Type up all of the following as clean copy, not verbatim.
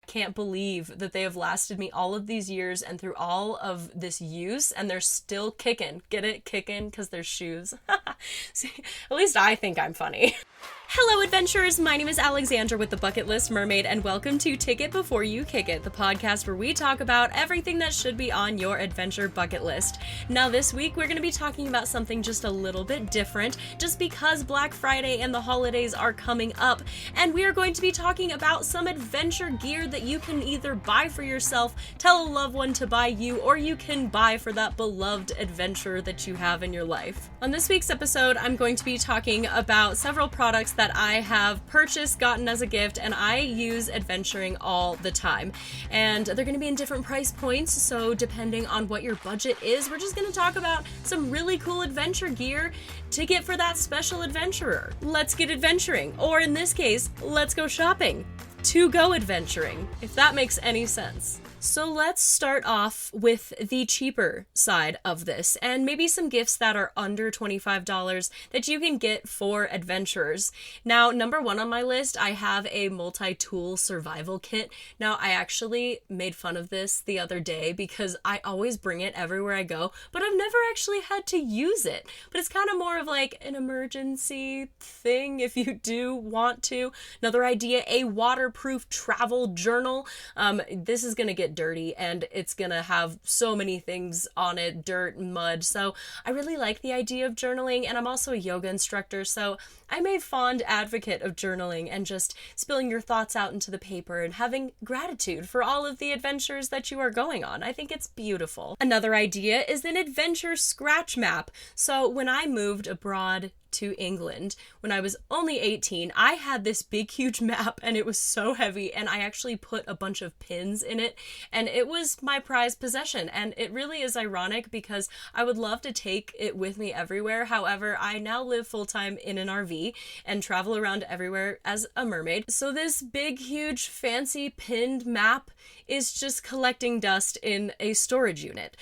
can't believe that they have lasted me all of these years and through all of this use, and they're still kicking. Get it? Kicking because they're shoes. See, at least I think I'm funny. Hello, adventurers! My name is Alexandra with the Bucket List Mermaid, and welcome to Tick It Before You Kick It, the podcast where we talk about everything that should be on your adventure bucket list. Now, this week, we're going to be talking about something just a little bit different, just because Black Friday and the holidays are coming up, and we are going to be talking about some adventure gear that you can either buy for yourself, tell a loved one to buy you, or you can buy for that beloved adventurer that you have in your life. On this week's episode, I'm going to be talking about several products that I have purchased, gotten as a gift, and I use adventuring all the time. And they're going to be in different price points, so depending on what your budget is, we're just going to talk about some really cool adventure gear to get for that special adventurer. Let's get adventuring, or in this case, let's go shopping. To go adventuring, if that makes any sense. So let's start off with the cheaper side of this, and maybe some gifts that are under $25 that you can get for adventurers. Now, number one on my list, I have a multi-tool survival kit. Now, I actually made fun of this the other day because I always bring it everywhere I go, but I've never actually had to use it. But it's kind of more of like an emergency thing if you do want to. Another idea, a waterproof travel journal. This is going to get dirty and it's gonna have so many things on it, dirt and mud, so I really like the idea of journaling, and I'm also a yoga instructor, so I'm a fond advocate of journaling and just spilling your thoughts out into the paper and having gratitude for all of the adventures that you are going on. I think it's beautiful. Another idea is an adventure scratch map. So when I moved abroad to England when I was only 18, I had this big huge map and it was so heavy, and I actually put a bunch of pins in it, and it was my prized possession. And it really is ironic because I would love to take it with me everywhere. However, I now live full-time in an RV and travel around everywhere as a mermaid, so this big huge fancy pinned map is just collecting dust in a storage unit.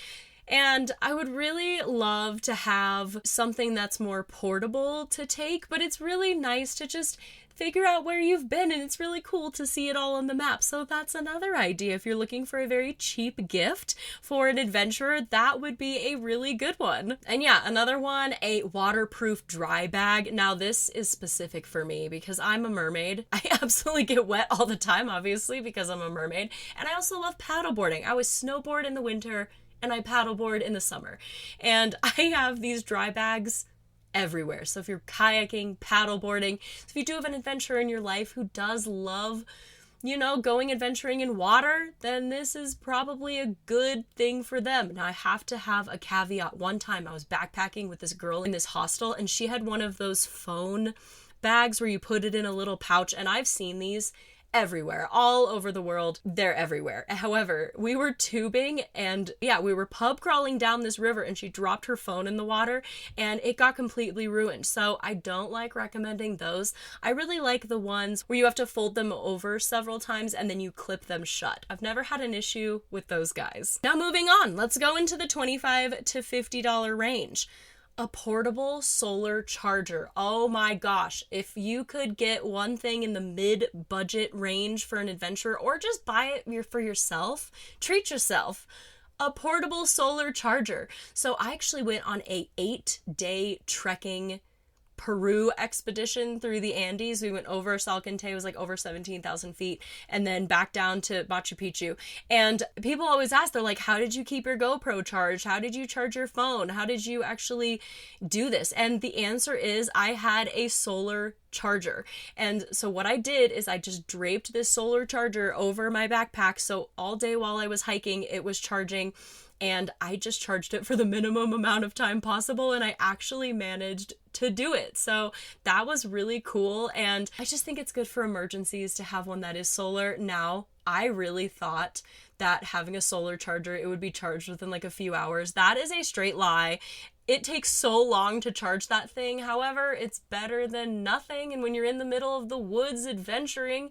And I would really love to have something that's more portable to take, but it's really nice to just figure out where you've been, and it's really cool to see it all on the map. So that's another idea. If you're looking for a very cheap gift for an adventurer, that would be a really good one. And yeah, another one, a waterproof dry bag. Now this is specific for me because I'm a mermaid. I absolutely get wet all the time, obviously, because I'm a mermaid. And I also love paddleboarding. I always snowboard in the winter and I paddleboard in the summer. And I have these dry bags everywhere. So if you're kayaking, paddleboarding, if you do have an adventurer in your life who does love, going adventuring in water, then this is probably a good thing for them. Now, I have to have a caveat. One time I was backpacking with this girl in this hostel, and she had one of those phone bags where you put it in a little pouch, and I've seen these everywhere, all over the world. They're everywhere. However, we were tubing and we were pub crawling down this river, and she dropped her phone in the water and it got completely ruined. So I don't like recommending those. I really like the ones where you have to fold them over several times and then you clip them shut. I've never had an issue with those guys. Now moving on, let's go into the $25 to $50 range. A portable solar charger. Oh my gosh. If you could get one thing in the mid-budget range for an adventure, or just buy it for yourself, treat yourself. A portable solar charger. So I actually went on a 8-day trekking Peru expedition through the Andes. We went over Salcantay, it was like over 17,000 feet, and then back down to Machu Picchu. And people always ask, they're like, how did you keep your GoPro charged? How did you charge your phone? How did you actually do this? And the answer is I had a solar charger. And so what I did is I just draped this solar charger over my backpack. So all day while I was hiking, it was charging. And I just charged it for the minimum amount of time possible, and I actually managed to do it. So that was really cool, and I just think it's good for emergencies to have one that is solar. Now, I really thought that having a solar charger, it would be charged within like a few hours. That is a straight lie. It takes so long to charge that thing. However, it's better than nothing. And when you're in the middle of the woods adventuring,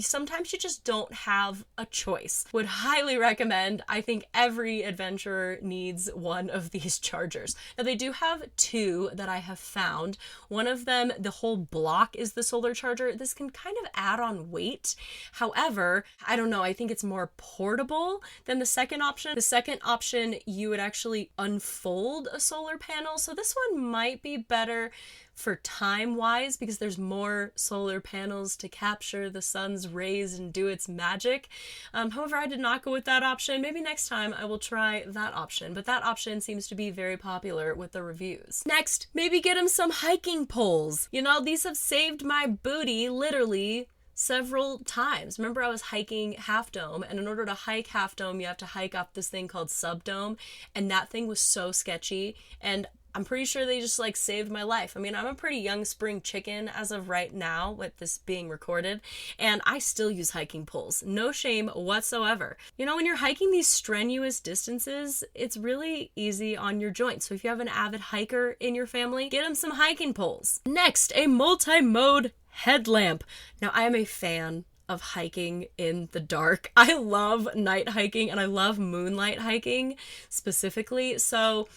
sometimes you just don't have a choice. Would highly recommend. I think every adventurer needs one of these chargers. Now, they do have two that I have found. One of them, the whole block is the solar charger. This can kind of add on weight. However, I don't know, I think it's more portable than the second option. The second option, you would actually unfold a solar panel. So this one might be better for time-wise because there's more solar panels to capture the sun's rays and do its magic. However, I did not go with that option. Maybe next time I will try that option, but that option seems to be very popular with the reviews. Next, maybe get him some hiking poles. You know, these have saved my booty literally several times. Remember, I was hiking Half Dome, and in order to hike Half Dome, you have to hike up this thing called Subdome, and that thing was so sketchy, and I'm pretty sure they just like saved my life. I mean, I'm a pretty young spring chicken as of right now with this being recorded, and I still use hiking poles. No shame whatsoever. You know, when you're hiking these strenuous distances, it's really easy on your joints. So if you have an avid hiker in your family, get them some hiking poles. Next, a multi-mode headlamp. Now, I am a fan of hiking in the dark. I love night hiking and I love moonlight hiking specifically. So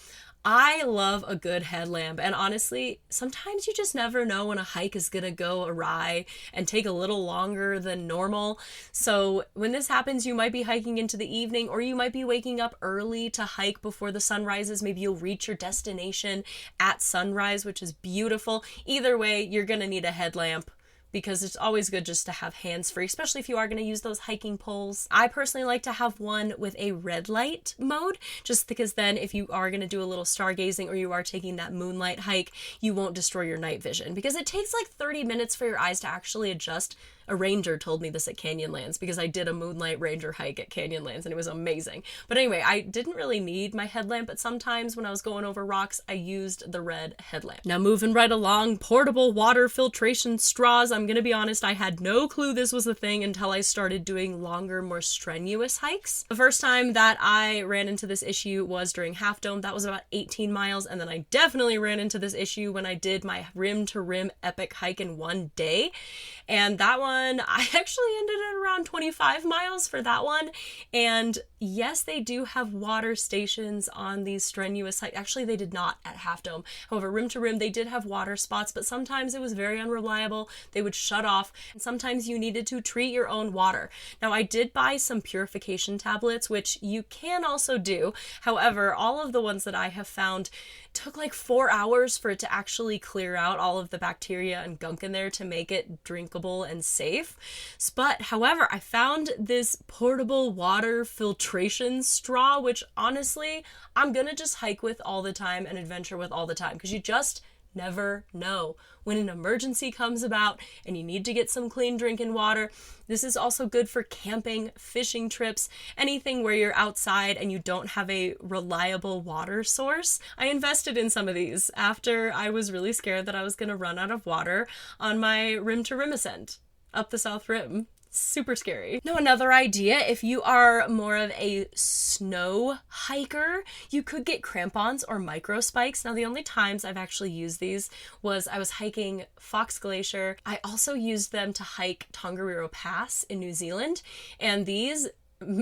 I love a good headlamp, and honestly, sometimes you just never know when a hike is gonna go awry and take a little longer than normal. So when this happens, you might be hiking into the evening, or you might be waking up early to hike before the sun rises. Maybe you'll reach your destination at sunrise, which is beautiful. Either way, you're gonna need a headlamp, because it's always good just to have hands-free, especially if you are going to use those hiking poles. I personally like to have one with a red light mode, just because then if you are going to do a little stargazing or you are taking that moonlight hike, you won't destroy your night vision, because it takes like 30 minutes for your eyes to actually adjust. A ranger told me this at Canyonlands because I did a moonlight ranger hike at Canyonlands and it was amazing. But anyway, I didn't really need my headlamp, but sometimes when I was going over rocks, I used the red headlamp. Now, moving right along, portable water filtration straws. I'm gonna be honest, I had no clue this was a thing until I started doing longer, more strenuous hikes. The first time that I ran into this issue was during Half Dome. That was about 18 miles, and then I definitely ran into this issue when I did my rim-to-rim epic hike in one day. And that one, I actually ended at around 25 miles for that one. And yes, they do have water stations on these strenuous hikes. Actually, they did not at Half Dome. However, rim to rim, they did have water spots, but sometimes it was very unreliable. They would shut off, and sometimes you needed to treat your own water. Now, I did buy some purification tablets, which you can also do. However, all of the ones that I have found took like 4 hours for it to actually clear out all of the bacteria and gunk in there to make it drinkable and safe. But however, I found this portable water filtration straw, which honestly, I'm gonna just hike with all the time and adventure with all the time, because you just never know when an emergency comes about and you need to get some clean drinking water. This is also good for camping, fishing trips, anything where you're outside and you don't have a reliable water source. I invested in some of these after I was really scared that I was going to run out of water on my rim to rim ascent up the South Rim. Super scary. Now, another idea, if you are more of a snow hiker, you could get crampons or micro spikes. Now, the only times I've actually used these was I was hiking Fox Glacier. I also used them to hike Tongariro Pass in New Zealand, and these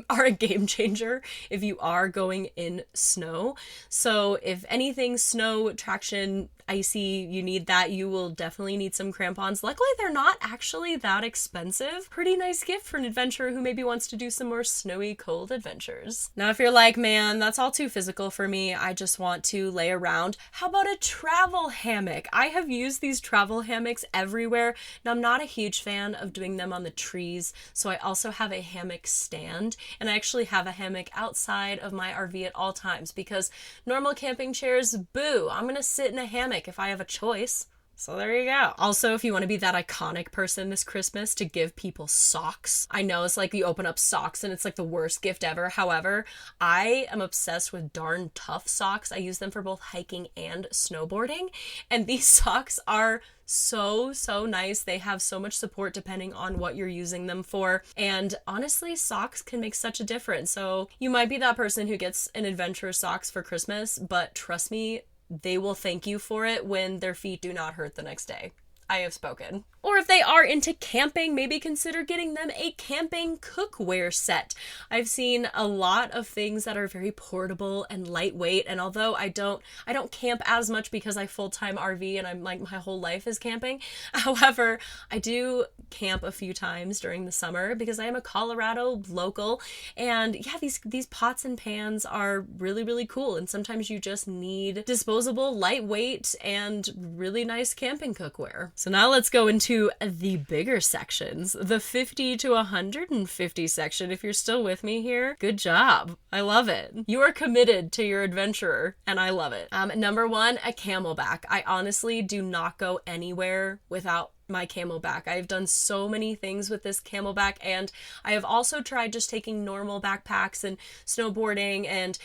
are a game changer if you are going in snow. So if anything, snow traction, icy, you need that, you will definitely need some crampons. Luckily, they're not actually that expensive. Pretty nice gift for an adventurer who maybe wants to do some more snowy, cold adventures. Now, if you're like, man, that's all too physical for me, I just want to lay around, how about a travel hammock? I have used these travel hammocks everywhere. Now, I'm not a huge fan of doing them on the trees, so I also have a hammock stand, and I actually have a hammock outside of my RV at all times, because normal camping chairs, boo, I'm gonna sit in a hammock if I have a choice. So there you go. Also, if you want to be that iconic person this Christmas to give people socks. I know it's like you open up socks and it's like the worst gift ever. However, I am obsessed with darn tough socks. I use them for both hiking and snowboarding. And these socks are so nice. They have so much support depending on what you're using them for. And honestly, socks can make such a difference. So you might be that person who gets an adventure socks for Christmas, but trust me, they will thank you for it when their feet do not hurt the next day. I have spoken. Or if they are into camping, maybe consider getting them a camping cookware set. I've seen a lot of things that are very portable and lightweight, and although I don't camp as much because I full-time RV and I'm like my whole life is camping. However, I do camp a few times during the summer because I am a Colorado local, and yeah, these pots and pans are really, really cool, and sometimes you just need disposable, lightweight, and really nice camping cookware. So now let's go into the bigger sections, the 50 to 150 section. If you're still with me here, good job. I love it. You are committed to your adventurer, and I love it. Number one, a camelback. I honestly do not go anywhere without my camelback. I've done so many things with this camelback, and I have also tried just taking normal backpacks and snowboarding and,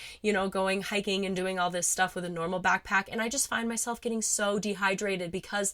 going hiking and doing all this stuff with a normal backpack, and I just find myself getting so dehydrated because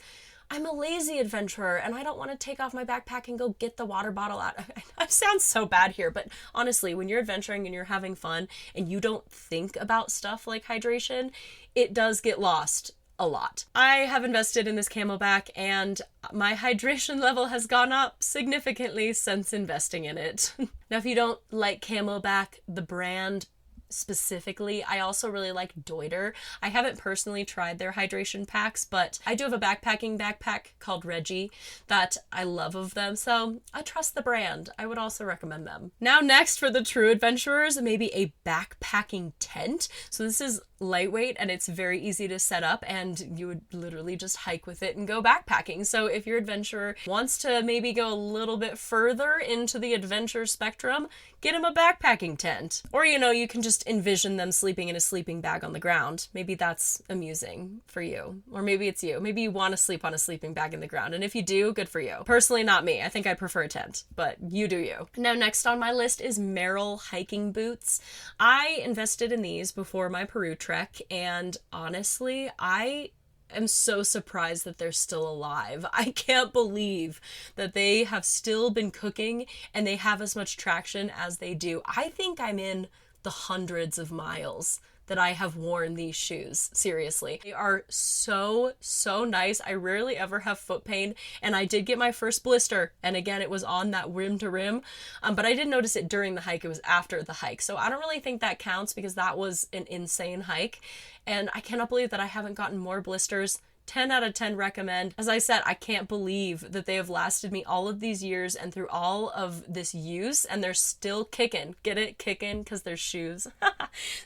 I'm a lazy adventurer and I don't want to take off my backpack and go get the water bottle out. I sound so bad here, but honestly, when you're adventuring and you're having fun and you don't think about stuff like hydration, it does get lost a lot. I have invested in this camelback and my hydration level has gone up significantly since investing in it. Now, if you don't like camelback, the brand specifically, I also really like Deuter. I haven't personally tried their hydration packs, but I do have a backpacking backpack called Reggie that I love of them, so I trust the brand. I would also recommend them. Now next, for the true adventurers, maybe a backpacking tent. So this is lightweight and it's very easy to set up, and you would literally just hike with it and go backpacking. So if your adventurer wants to maybe go a little bit further into the adventure spectrum, get him a backpacking tent. Or, you can just envision them sleeping in a sleeping bag on the ground. Maybe that's amusing for you. Or maybe it's you. Maybe you want to sleep on a sleeping bag in the ground. And if you do, good for you. Personally, not me. I think I prefer a tent, but you do you. Now, next on my list is Merrell hiking boots. I invested in these before my Peru trek, and honestly, I am so surprised that they're still alive. I can't believe that they have still been cooking and they have as much traction as they do. I think I'm in the hundreds of miles that I have worn these shoes. Seriously. They are so, so nice. I rarely ever have foot pain, and I did get my first blister, and again, it was on that rim to rim, but I didn't notice it during the hike. It was after the hike, so I don't really think that counts because that was an insane hike, and I cannot believe that I haven't gotten more blisters. 10 out of 10 recommend. As I said, I can't believe that they have lasted me all of these years and through all of this use, and they're still kicking. Get it? Kicking because they're shoes.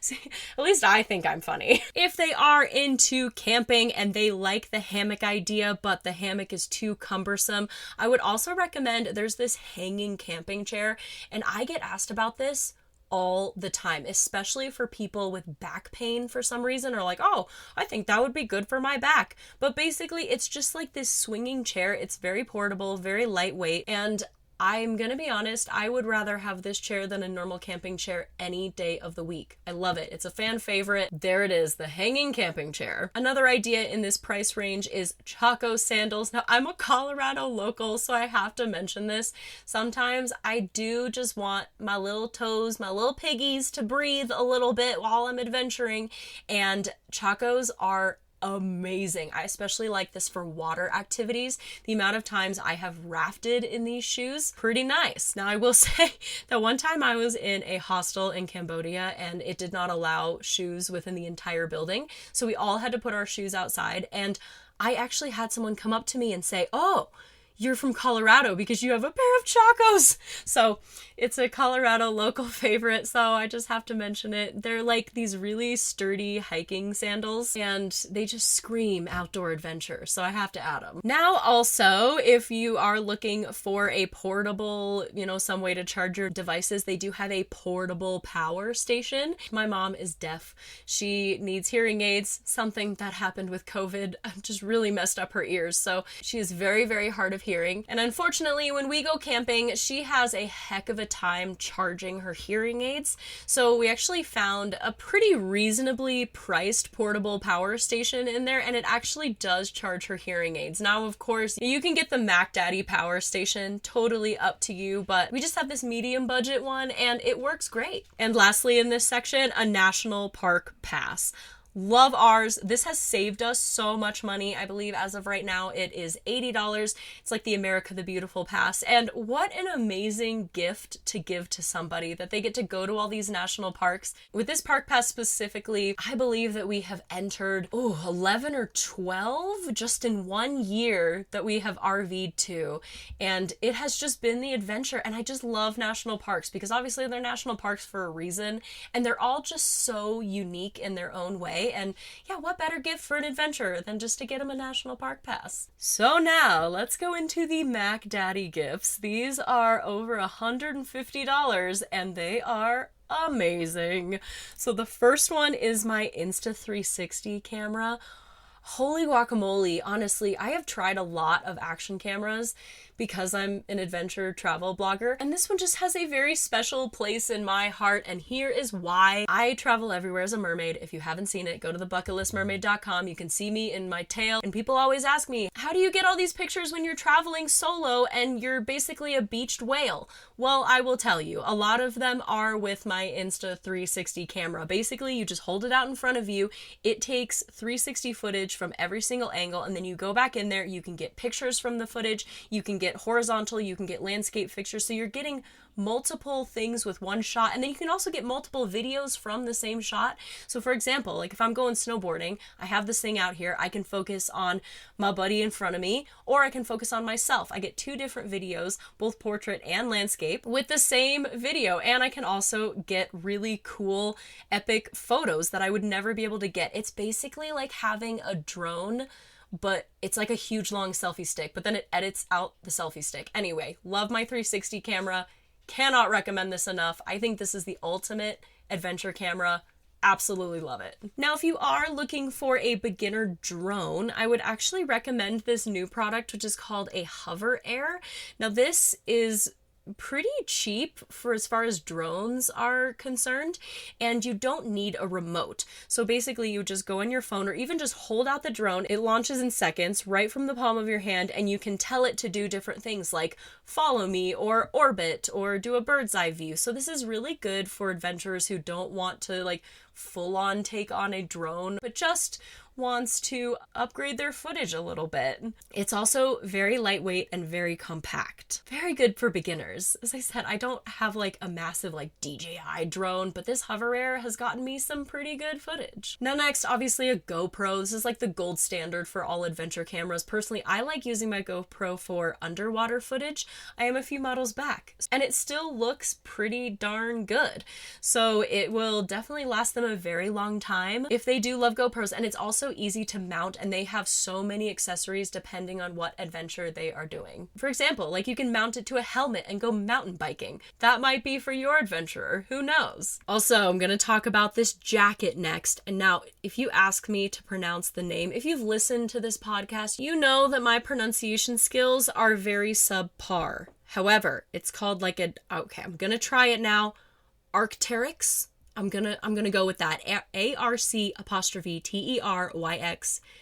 See, at least I think I'm funny. If they are into camping and they like the hammock idea, but the hammock is too cumbersome, I would also recommend, there's this hanging camping chair, and I get asked about this all the time, especially for people with back pain for some reason, or like, oh, I think that would be good for my back. But basically, it's just like this swinging chair. It's very portable, very lightweight, and I'm gonna be honest, I would rather have this chair than a normal camping chair any day of the week. I love it. It's a fan favorite. There it is, the hanging camping chair. Another idea in this price range is Chaco sandals. Now, I'm a Colorado local, so I have to mention this. Sometimes I do just want my little toes, my little piggies to breathe a little bit while I'm adventuring, and Chacos are amazing. I especially like this for water activities. The amount of times I have rafted in these shoes, pretty nice. Now, I will say that one time I was in a hostel in Cambodia and it did not allow shoes within the entire building. So we all had to put our shoes outside, and I actually had someone come up to me and say, "Oh, you're from Colorado because you have a pair of Chacos." So it's a Colorado local favorite, so I just have to mention it. They're like these really sturdy hiking sandals, and they just scream outdoor adventure, so I have to add them. Now, also, if you are looking for a portable, some way to charge your devices, they do have a portable power station. My mom is deaf. She needs hearing aids. Something that happened with COVID just really messed up her ears, so she is very, very hard of hearing. And unfortunately, when we go camping, she has a heck of a time charging her hearing aids. So we actually found a pretty reasonably priced portable power station in there, and it actually does charge her hearing aids. Now, of course, you can get the Mac Daddy power station, totally up to you, but we just have this medium budget one and it works great. And lastly, in this section, a national park pass. Love ours. This has saved us so much money. I believe as of right now, it is $80. It's like the America the Beautiful pass. And what an amazing gift to give to somebody that they get to go to all these national parks. With this park pass specifically, I believe that we have entered 11 or 12 just in 1 year that we have RV'd to. And it has just been the adventure. And I just love national parks because obviously they're national parks for a reason. And they're all just so unique in their own way. And yeah, what better gift for an adventurer than just to get him a national park pass? So now let's go into the Mac Daddy gifts. These are over $150 and they are amazing. So the first one is my Insta360 camera. Holy guacamole, honestly, I have tried a lot of action cameras because I'm an adventure travel blogger, and this one just has a very special place in my heart, and here is why. I travel everywhere as a mermaid. If you haven't seen it, go to the bucketlistmermaid.com. You can see me in my tail, and people always ask me, how do you get all these pictures when you're traveling solo and you're basically a beached whale? Well, I will tell you, a lot of them are with my Insta360 camera. Basically, you just hold it out in front of you. It takes 360 footage from every single angle, and then you go back in there. You can get pictures from the footage. You can get horizontal, you can get landscape pictures, so you're getting multiple things with one shot, and then you can also get multiple videos from the same shot. So for example, like if I'm going snowboarding, I have this thing out here, I can focus on my buddy in front of me, or I can focus on myself. I get 2 different videos, both portrait and landscape, with the same video, and I can also get really cool, epic photos that I would never be able to get. It's basically like having a drone, but it's like a huge long selfie stick, but then it edits out the selfie stick. Anyway, love my 360 camera. Cannot recommend this enough. I think this is the ultimate adventure camera. Absolutely love it. Now, if you are looking for a beginner drone, I would actually recommend this new product, which is called a HoverAir. Now, this is pretty cheap for as far as drones are concerned, and you don't need a remote. So basically you just go on your phone or even just hold out the drone. It launches in seconds right from the palm of your hand, and you can tell it to do different things like follow me or orbit or do a bird's eye view. So this is really good for adventurers who don't want to like full on take on a drone, but just wants to upgrade their footage a little bit. It's also very lightweight and very compact. Very good for beginners. As I said, I don't have like a massive like DJI drone, but this HoverAir has gotten me some pretty good footage. Now next, obviously a GoPro. This is like the gold standard for all adventure cameras. Personally, I like using my GoPro for underwater footage. I am a few models back, and it still looks pretty darn good. So it will definitely last them a very long time if they do love GoPros, and it's also easy to mount, and they have so many accessories depending on what adventure they are doing. For example, like you can mount it to a helmet and go mountain biking. That might be for your adventurer, who knows? Also, I'm gonna talk about this jacket next. And now, if you ask me to pronounce the name, if you've listened to this podcast, you know that my pronunciation skills are very subpar. However, it's called like okay, I'm gonna try it now. Arc'teryx. I'm gonna go with that. ARC''TERYX.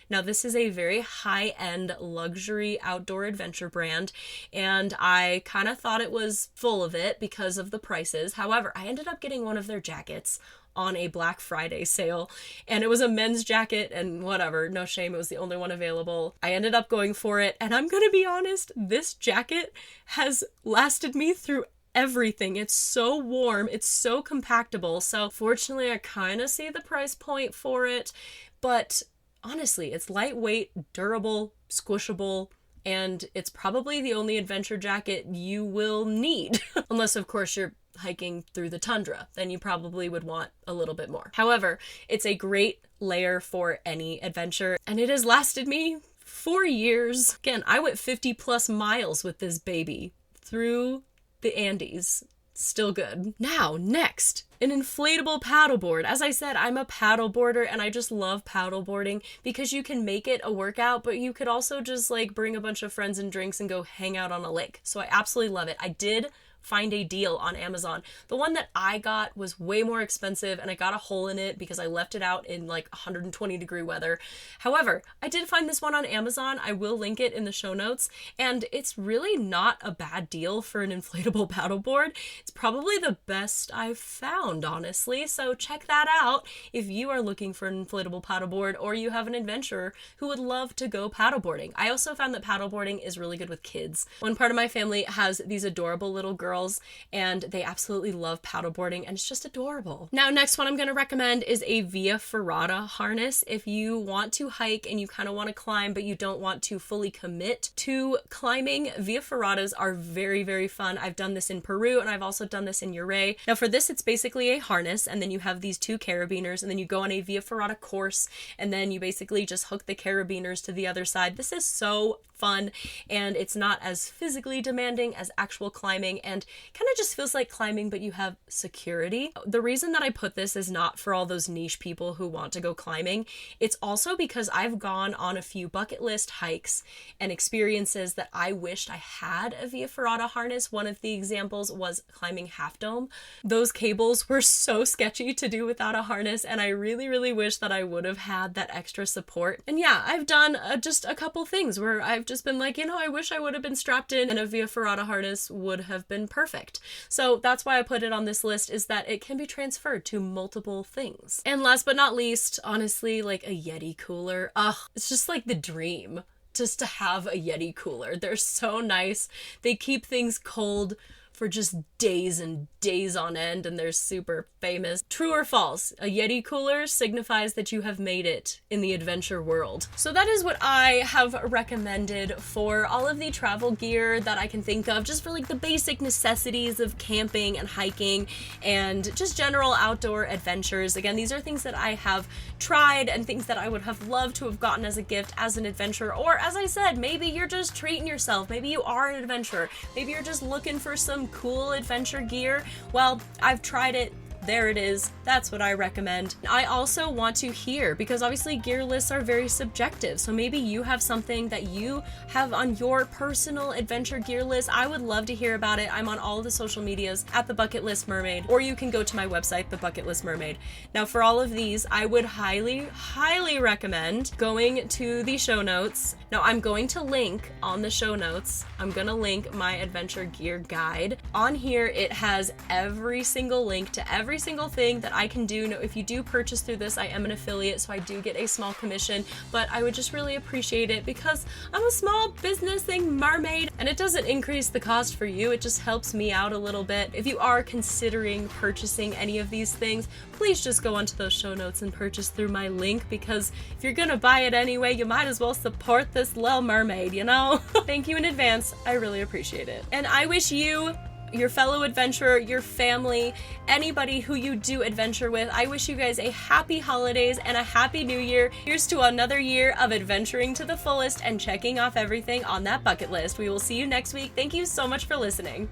Now this is a very high-end luxury outdoor adventure brand, and I kind of thought it was full of it because of the prices. However, I ended up getting one of their jackets on a Black Friday sale, and it was a men's jacket, and whatever, no shame, it was the only one available. I ended up going for it, and I'm gonna be honest, this jacket has lasted me through everything. It's so warm, it's so compactable. So fortunately, I kind of see the price point for it, but honestly, it's lightweight, durable, squishable, and it's probably the only adventure jacket you will need. Unless, of course, you're hiking through the tundra, then you probably would want a little bit more. However, it's a great layer for any adventure, and it has lasted me 4 years. Again, I went 50 plus miles with this baby through the Andes. Still good. Now, next, an inflatable paddleboard. As I said, I'm a paddleboarder, and I just love paddleboarding because you can make it a workout, but you could also just like bring a bunch of friends and drinks and go hang out on a lake. So I absolutely love it. I did find a deal on Amazon. The one that I got was way more expensive, and I got a hole in it because I left it out in like 120-degree weather. However, I did find this one on Amazon. I will link it in the show notes, and it's really not a bad deal for an inflatable paddleboard. It's probably the best I've found, honestly, so check that out if you are looking for an inflatable paddleboard or you have an adventurer who would love to go paddleboarding. I also found that paddleboarding is really good with kids. One part of my family has these adorable little girls, and they absolutely love paddleboarding, and it's just adorable. Now, next one I'm going to recommend is a Via Ferrata harness. If you want to hike and you kind of want to climb, but you don't want to fully commit to climbing, Via Ferratas are very, very fun. I've done this in Peru, and I've also done this in Ouray. Now, for this, it's basically a harness, and then you have these two carabiners, and then you go on a Via Ferrata course, and then you basically just hook the carabiners to the other side. This is so fun, and it's not as physically demanding as actual climbing, and kind of just feels like climbing, but you have security. The reason that I put this is not for all those niche people who want to go climbing. It's also because I've gone on a few bucket list hikes and experiences that I wished I had a Via Ferrata harness. One of the examples was climbing Half Dome. Those cables were so sketchy to do without a harness, and I really, really wish that I would have had that extra support. And yeah, I've done just a couple things where I've just been like, I wish I would have been strapped in, and a Via Ferrata harness would have been perfect. So that's why I put it on this list, is that it can be transferred to multiple things. And last but not least, honestly, like a Yeti cooler. It's just like the dream just to have a Yeti cooler. They're so nice. They keep things cold for just days and days on end, and they're super famous. True or false? A Yeti cooler signifies that you have made it in the adventure world. So that is what I have recommended for all of the travel gear that I can think of, just for like the basic necessities of camping and hiking and just general outdoor adventures. Again, these are things that I have tried and things that I would have loved to have gotten as a gift as an adventurer, or as I said, maybe you're just treating yourself. Maybe you are an adventurer. Maybe you're just looking for some cool adventure gear. Well, I've tried it. There it is. That's what I recommend. I also want to hear, because obviously gear lists are very subjective, so maybe you have something that you have on your personal adventure gear list. I would love to hear about it. I'm on all of the social medias at the Bucket List Mermaid, or you can go to my website, the Bucket List Mermaid. Now, for all of these, I would highly, highly recommend going to the show notes. Now, I'm going to link on the show notes. I'm going to link my adventure gear guide. On here, it has every single link to every single thing that I can do. Now, if you do purchase through this, I am an affiliate, so I do get a small commission, but I would just really appreciate it because I'm a small business-ing mermaid, and it doesn't increase the cost for you. It just helps me out a little bit. If you are considering purchasing any of these things, please just go onto those show notes and purchase through my link, because if you're gonna buy it anyway, you might as well support this little mermaid, you know? Thank you in advance. I really appreciate it. And I wish you, your fellow adventurer, your family, anybody who you do adventure with, I wish you guys a happy holidays and a happy new year. Here's to another year of adventuring to the fullest and checking off everything on that bucket list. We will see you next week. Thank you so much for listening.